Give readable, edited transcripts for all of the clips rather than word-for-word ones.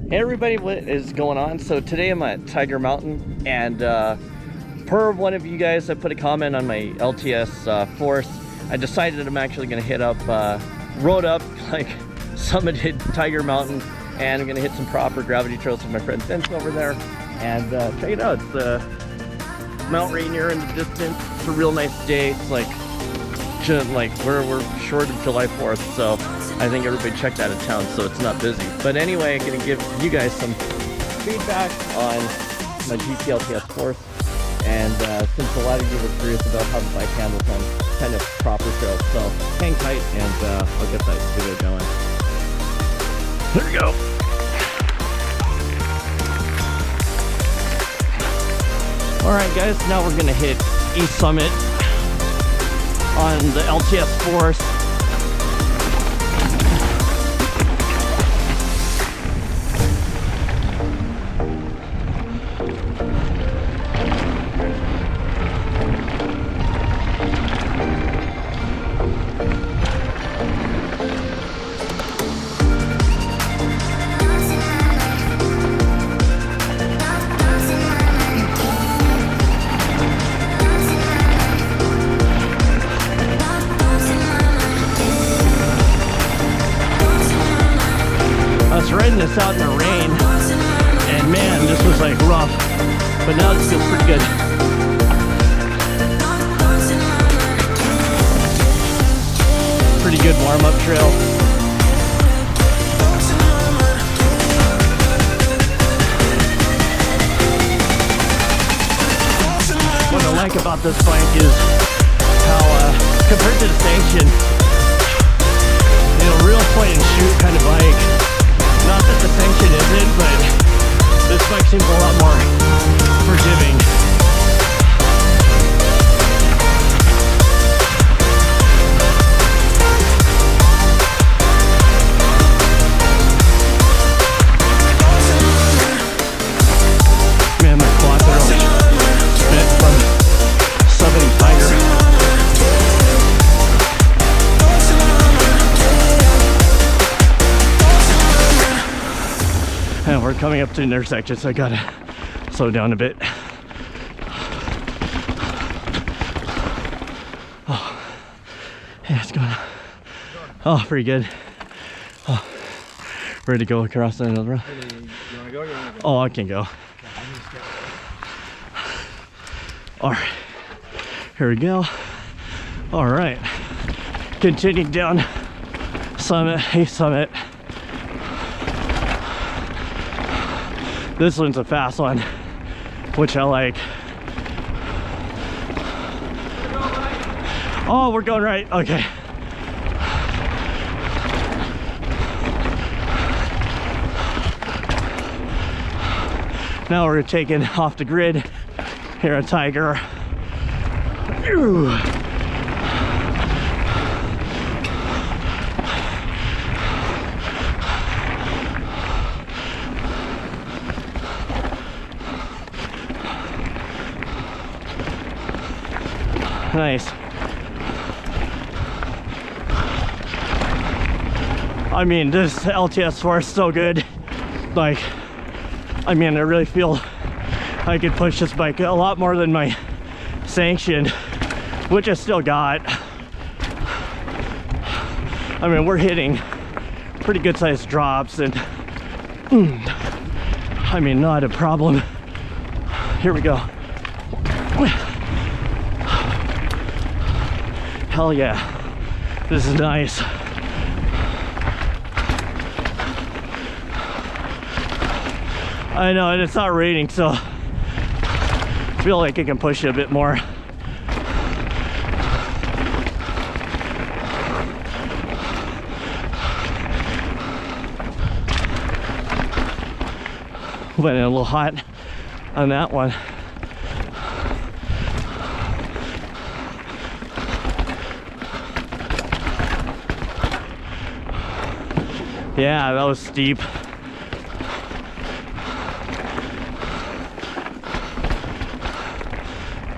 Hey everybody, what is going on? So today I'm at Tiger Mountain, and per one of you guys that put a comment on my LTS Force, I decided I'm actually going to hit up, rode up, like summited Tiger Mountain, and I'm going to hit some proper gravity trails with my friend Vince over there, and check it out. It's the Mount Rainier in the distance. It's a real nice day. It's like we're short of July 4th, so I think everybody checked out of town, so it's not busy. But anyway, I'm gonna give you guys some feedback on my GT LTS Force, and since a lot of you were curious about how the bike handles on kind of proper trails, so hang tight and I'll get that video going. There we go. All right, guys, now we're gonna hit East Summit on the LTS Force. Riding this out in the rain, and man, this was like rough, but now this feels pretty good. Pretty good warm-up trail. What I like about this bike is how compared to the Sanction, real play and shoot kind of bike. Not that the Sanction isn't, but this bike seems a lot more forgiving. Man, my quads are really spent from summiting Tiger. And we're coming up to an intersection, so I gotta slow down a bit. Oh, yeah, it's going. Oh, pretty good. Oh, ready to go across another road. You wanna go or you wanna go? Oh, I can go. All right, here we go. All right, continuing down Summit, East Summit. This one's a fast one, which I like. Oh, we're going right. Okay. Now we're taking off the grid here at Tiger. Ew. Nice. I mean, this LTS Force is so good. Like, I mean, I really feel I could push this bike a lot more than my Sanction, which I still got. I mean, we're hitting pretty good sized drops, and I mean, not a problem. Here we go. Hell yeah, this is nice. I know, and it's not raining, so I feel like I can push it a bit more. Went in a little hot on that one. Yeah, that was steep.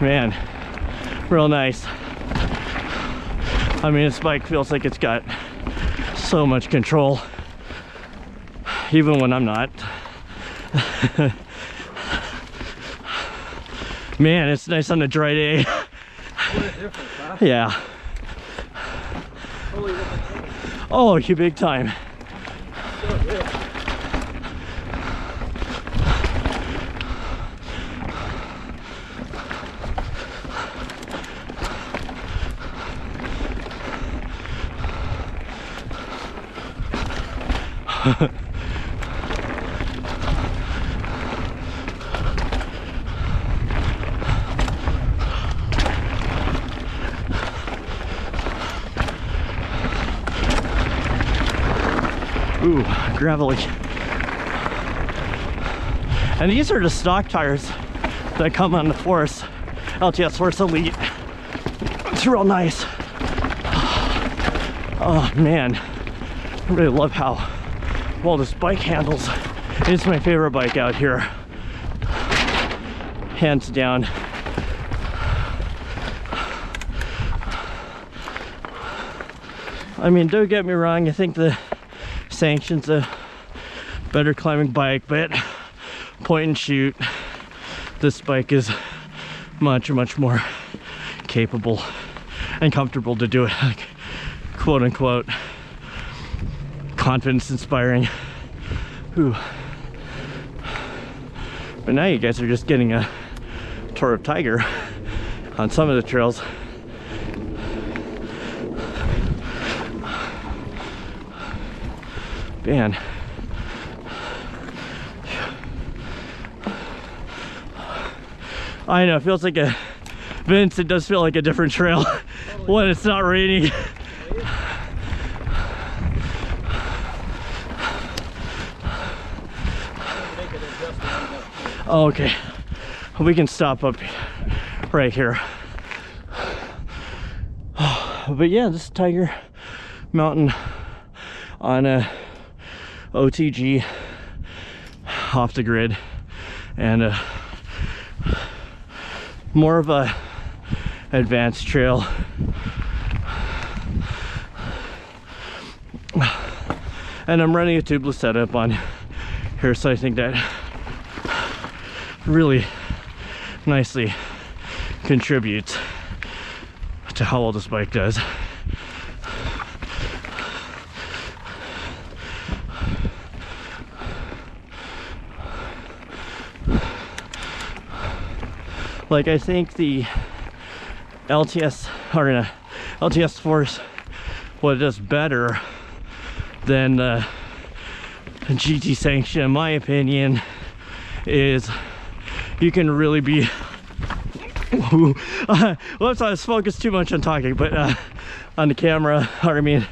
Man, real nice. I mean, this bike feels like it's got so much control, even when I'm not. Man, it's nice on a dry day. What a difference, huh? Yeah. Totally different thing. Oh, you big time. So good. Ooh, gravelly. And these are the stock tires that come on the Force, LTS Force Elite. It's real nice. Oh man, I really love how well this bike handles. It's my favorite bike out here, hands down. I mean, don't get me wrong, I think the Sanction's a better climbing bike, but point and shoot, this bike is much more capable and comfortable to do it, like, quote unquote, confidence inspiring. Ooh. But now you guys are just getting a tour of Tiger on some of the trails. Man, I know, it feels like a Vince, it does feel like a different trail when it's not raining. Oh, okay, we can stop up right here. But yeah, this is Tiger Mountain on a OTG off the grid, and more of a advanced trail. And I'm running a tubeless setup on here, so I think that really nicely contributes to how well this bike does. Like, I think the LTS, or LTS Force, what it does better than the GT Sanction, in my opinion, is you can really be whoops, I was focused too much on talking, but on the camera, or I mean,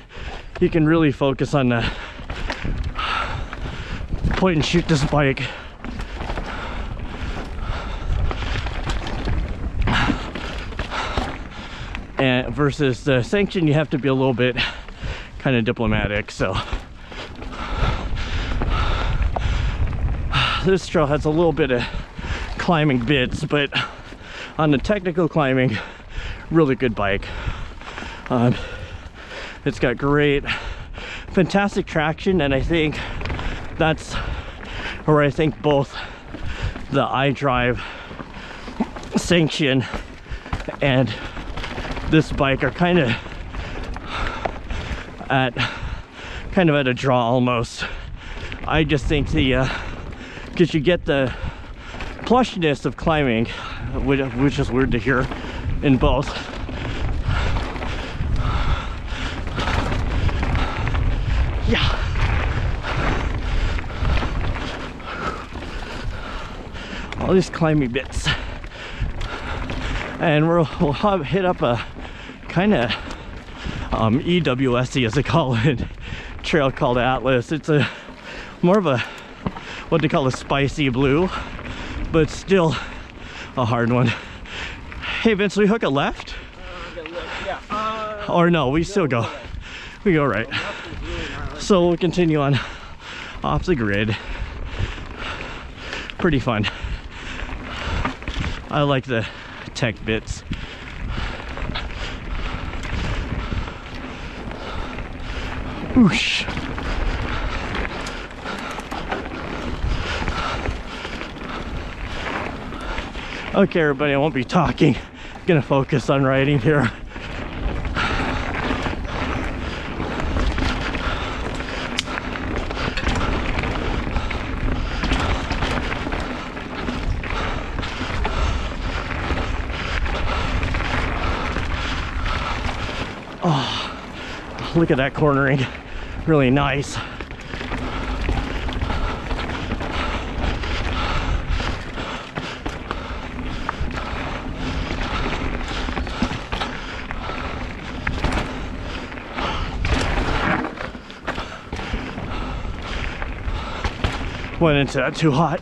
you can really focus on the point and shoot this bike. And versus the Sanction, you have to be a little bit kind of diplomatic. So this trail has a little bit of climbing bits, but on the technical climbing, really good bike. It's got great, fantastic traction, and I think that's where I think both the iDrive Sanction and this bike are kind of at a draw almost. I just think the because you get the plushness of climbing, which is weird to hear in both. Yeah. All these climbing bits. And we'll hit up a kind of EWSy, as they call it, trail called Atlas. It's a more of a what they call a spicy blue, but still a hard one. Hey Vince, we hook a left? Yeah. Or no, we still go. We go right. So we'll continue on off the grid. Pretty fun. I like the tech bits. Oosh. Okay, everybody, I won't be talking. Gonna focus on riding here. Oh, look at that cornering. Really nice. Went into that too hot.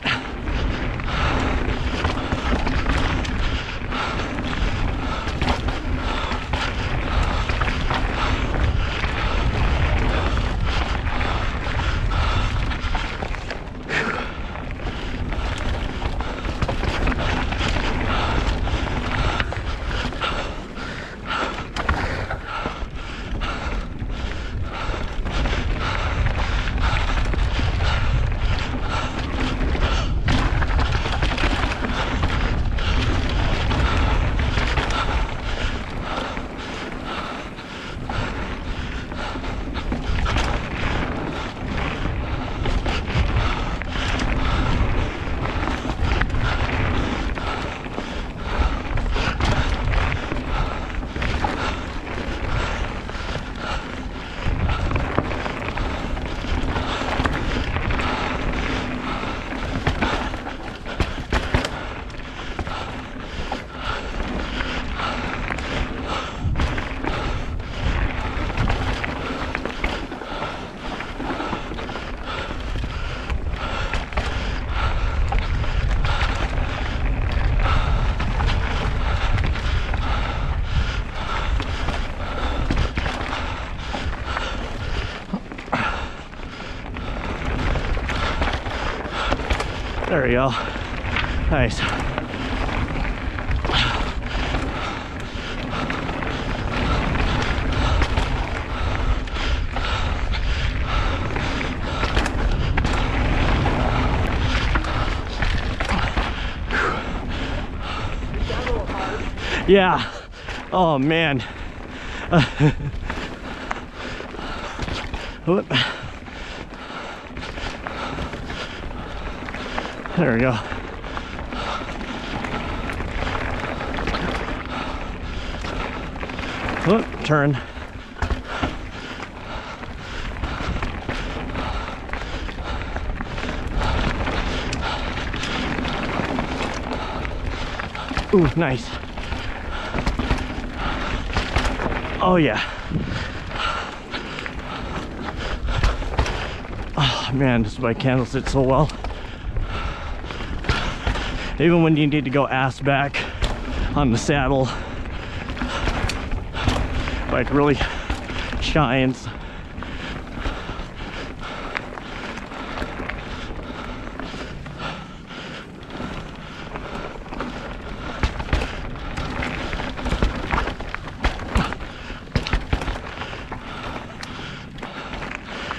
There we go. Nice. Yeah. Oh man. Whoop. There we go. Whoop, turn. Ooh, nice. Oh yeah. Oh man, this bike handles it so well. Even when you need to go ass back on the saddle, bike really shines.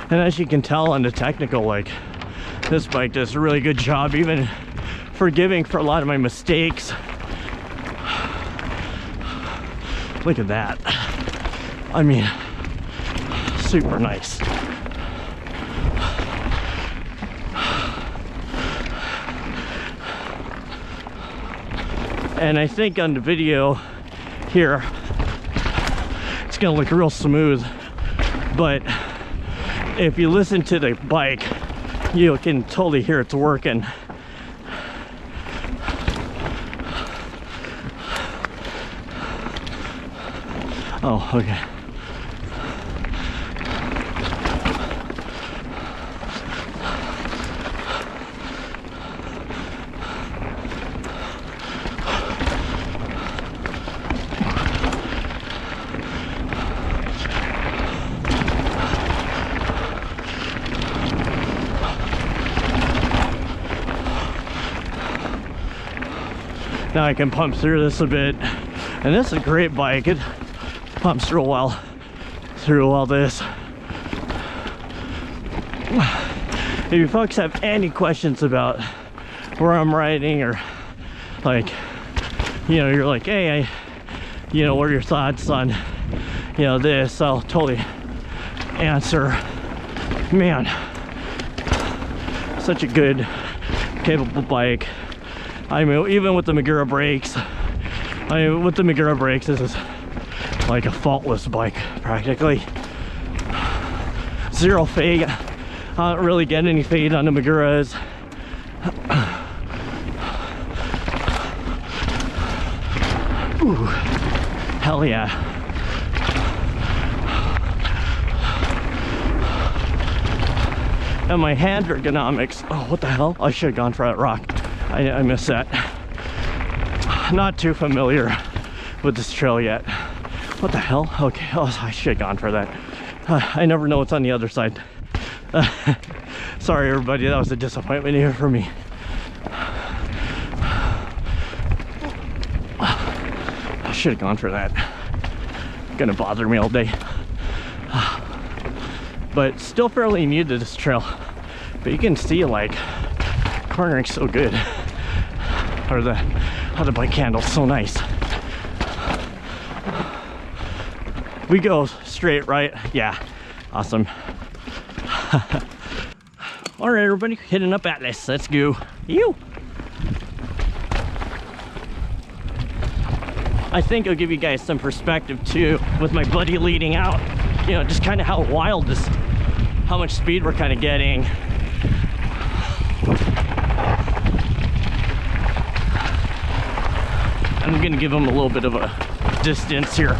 And as you can tell on the technical, like, this bike does a really good job, even forgiving for a lot of my mistakes. Look at that. I mean, super nice. And I think on the video here, it's gonna look real smooth, but if you listen to the bike, you can totally hear it's working. Oh, okay. Now I can pump through this a bit, and this is a great bike. It pumps real well through all this. If you folks have any questions about where I'm riding, or like you know, you're like, hey, you know, what are your thoughts on, you know, this? I'll totally answer. Man, such a good, capable bike. I mean, even with the Magura brakes, this is like a faultless bike, practically. Zero fade. I don't really get any fade on the Maguras. Ooh, hell yeah. And my hand ergonomics, oh, what the hell? I should have gone for that rock. I missed that. Not too familiar with this trail yet. What the hell? Okay, oh, I should have gone for that. I never know what's on the other side. Sorry everybody, that was a disappointment here for me. I should have gone for that. Gonna bother me all day. But still fairly new to this trail. But you can see, like, cornering so good. Or how the bike handles so nice. We go straight, right? Yeah, awesome. All right, everybody, hitting up Atlas. Let's go. You. I think it'll give you guys some perspective too, with my buddy leading out. You know, just kind of how wild this, how much speed we're kind of getting. I'm gonna give him a little bit of a distance here,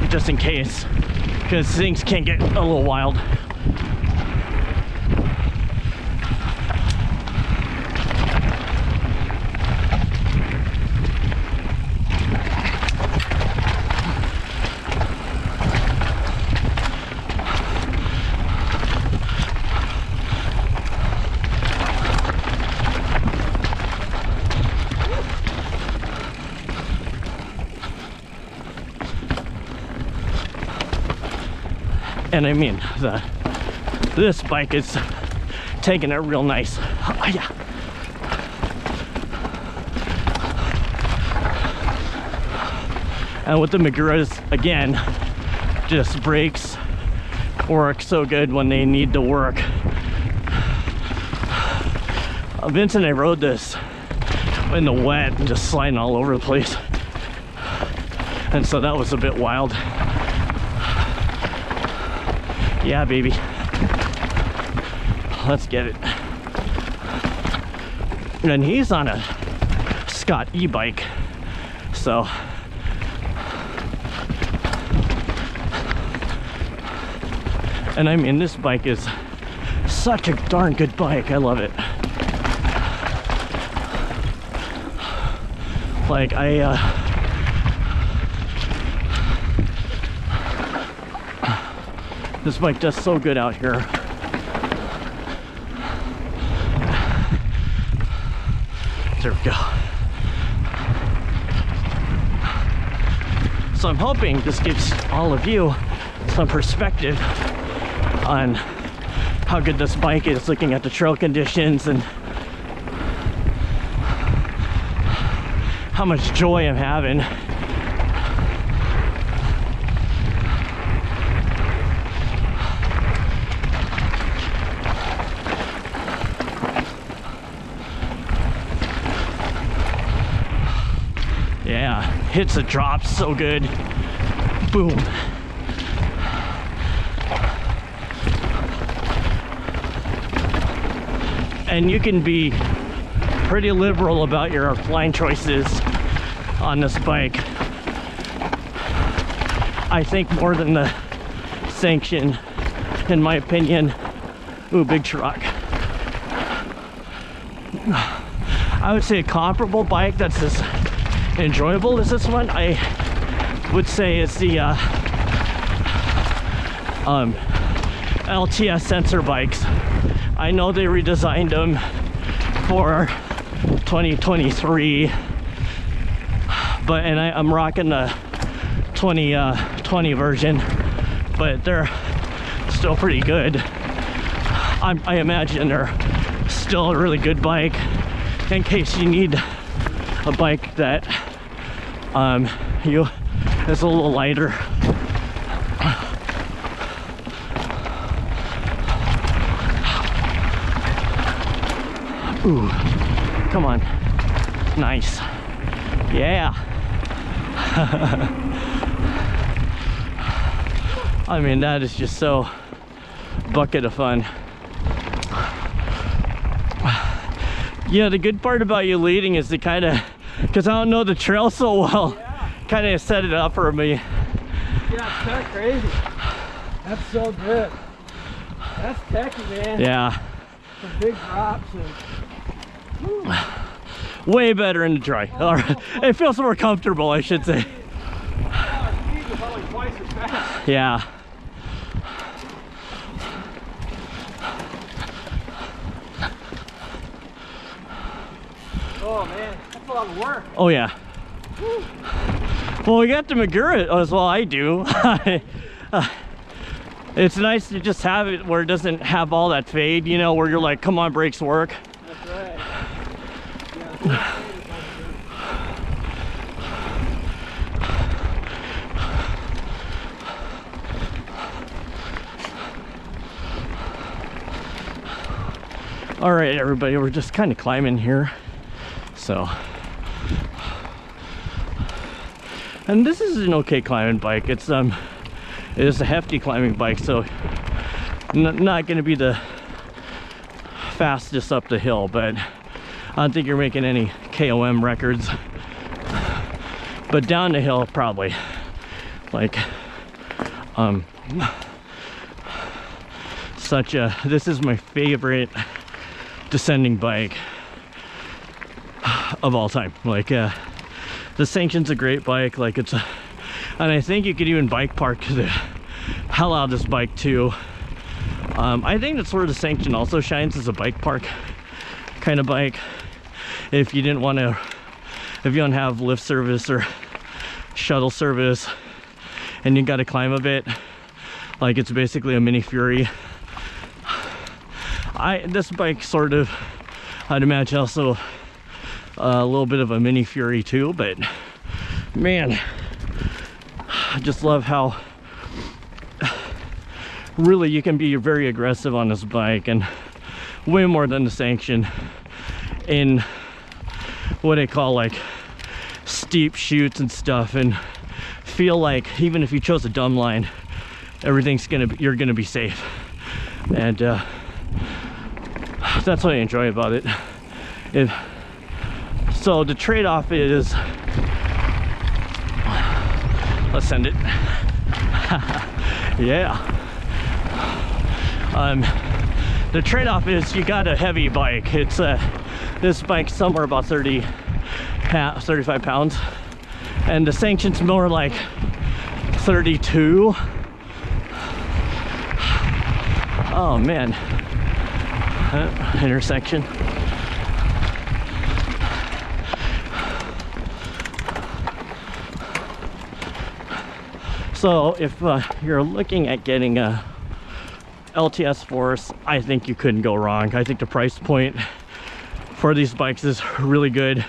just in case, because things can get a little wild. And I mean, this bike is taking it real nice. Oh, yeah. And with the Maguras, again, just brakes work so good when they need to work. Vince and I rode this in the wet and just sliding all over the place. And so that was a bit wild. Yeah, baby. Let's get it. And he's on a Scott e-bike, so and I mean, this bike is such a darn good bike. I love it. Like this bike does so good out here. There we go. So I'm hoping this gives all of you some perspective on how good this bike is, looking at the trail conditions and how much joy I'm having. Yeah, hits the drops so good. Boom. And you can be pretty liberal about your line choices on this bike. I think more than the sanction, in my opinion. Ooh, big truck. I would say a comparable bike that's as enjoyable as this one, I would say it's the LTS sensor bikes. I know they redesigned them for 2023, but I'm rocking the 2020 version, but they're still pretty good. I imagine they're still a really good bike in case you need a bike that is a little lighter. Ooh, come on. Nice. Yeah. I mean, that is just so bucket of fun. Yeah, the good part about you leading is to kind of, because I don't know the trail so well, kind of set it up for me. Yeah, it's kind of crazy. That's so good. That's techy, man. Yeah. Some big drops and... Way better in the dry. All right. It feels more comfortable, I should say. Speed was only twice as fast. Yeah. Oh man, that's a lot of work. Oh yeah. Woo. Well, we got the Magura as well. I do. It's nice to just have it where it doesn't have all that fade, you know, where you're like, come on, brakes work. That's right. Yeah, All right, everybody, we're just kind of climbing here. So, and this is an okay climbing bike. It is a hefty climbing bike, so not going to be the fastest up the hill, but I don't think you're making any KOM records. But down the hill, probably. Like, this is my favorite descending bike of all time. Like, the Sanction's a great bike. Like, and I think you could even bike park the hell out of this bike too. I think that's where the Sanction also shines, as a bike park kind of bike. If you don't have lift service or shuttle service and you got to climb a bit, like, it's basically a mini Fury. This bike sort of, I'd imagine, also a little bit of a mini Fury too, but man, I just love how really you can be very aggressive on this bike, and way more than the Sanction in what I call like steep chutes and stuff, and feel like even if you chose a dumb line, you're gonna be safe. And that's what I enjoy about it. So the trade-off is, let's send it. Yeah. The trade-off is you got a heavy bike. It's this bike's somewhere about 35 pounds, and the Sanction's more like 32. Oh man. Intersection. So if you're looking at getting a LTS Force, I think you couldn't go wrong. I think the price point for these bikes is really good.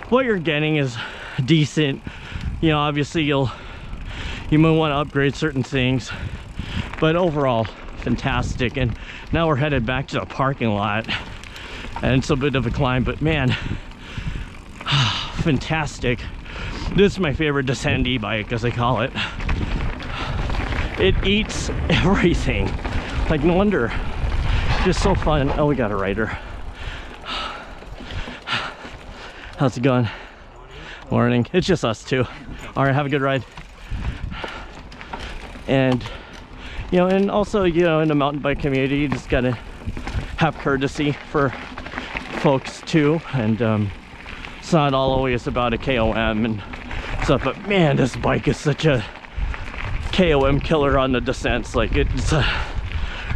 What you're getting is decent. You know, obviously you might want to upgrade certain things, but overall fantastic. And now we're headed back to the parking lot, and it's a bit of a climb, but man, fantastic. This is my favorite descendee bike, as I call it. It eats everything. Like, no wonder. Just so fun. Oh, we got a rider. How's it going? Morning. It's just us two. All right, have a good ride. And you know, and also, you know, in the mountain bike community, you just gotta have courtesy for folks too. And it's not always about a KOM and stuff, but man, this bike is such a KOM killer on the descents. Like, it's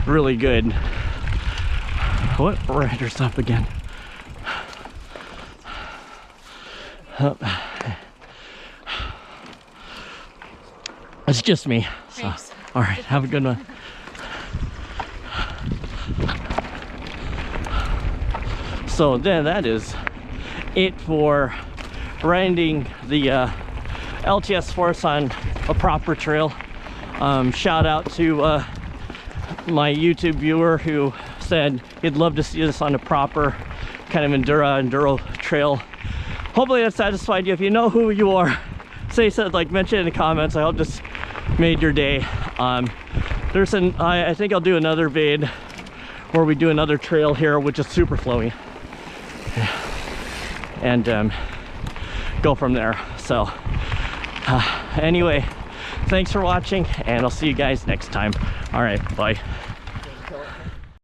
really good. What rider's up again? Oh. It's just me. So. All right, have a good one. So then that is it for riding the LTS Force on a proper trail. Shout out to my YouTube viewer who said he'd love to see this on a proper kind of enduro trail. Hopefully that satisfied you. If you know who you are, say so, like mention in the comments. I hope this made your day. I think I'll do another vid where we do another trail here which is super flowy, and go from there. So anyway, thanks for watching, and I'll see you guys next time. All right, bye.